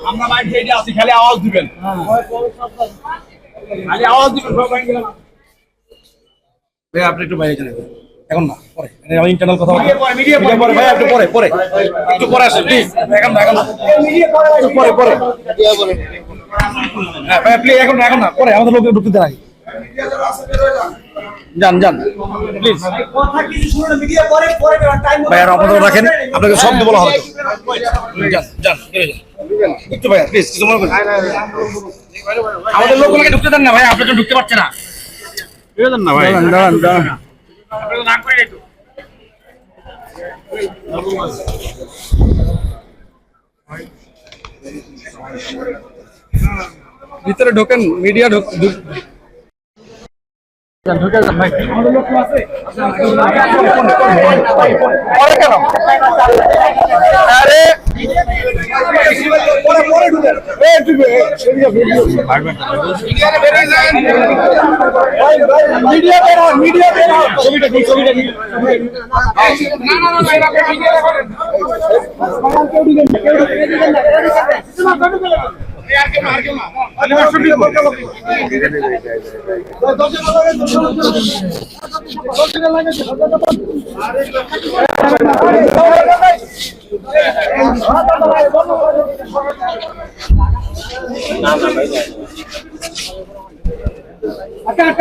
আমরা বাইরে থেকে আসি, খালি আওয়াজ দিবেন, খালি আওয়াজ দিবেন। ভাই আপনি একটু বাইরে যান, এখন না, পরে আমি ইন্টারনাল কথা বলবো, মিডিয়া পরে ভাই, একটু পরে পরে একটু পরে আসেন প্লিজ, এখন না, এখন না, পরে পরে হ্যাঁ ভাই প্লিজ, এখন না, এখন না, পরে আমাদের লোকে ঢুকতে দেন আগে। যান যান প্লিজ ভাই, আর আপনাদের রাখেন, আপনাকে শব্দ বলা হবে। যান যান একটু ভাই প্লিজ, কিছু মনে করেন, আমাদের লোকগুলোকে ঢুকতে দেন না ভাই, আপনি তো ঢুকতে পারছেন না, না ভাই, দাঁড়ান দাঁড়ান, আপনি তো নাম করে একটু ভিতরে ঢোকেন, মিডিয়া ঢুকে যান ভাই, আমাদের লোক আছে পরে কেন, আরে পরে পরে ঢুকেন, এই ঢুকে মিডিয়া বেরো, মিডিয়া বেরো, ছবিটা কি, ছবিটা কি, না না না ভাই, আপনি মিডিয়া করেন, কেউ ঢুকেন, কেউ ঢুকেন না, আর কেউ না, আরে শুনি বলতে বলতে আচ্ছা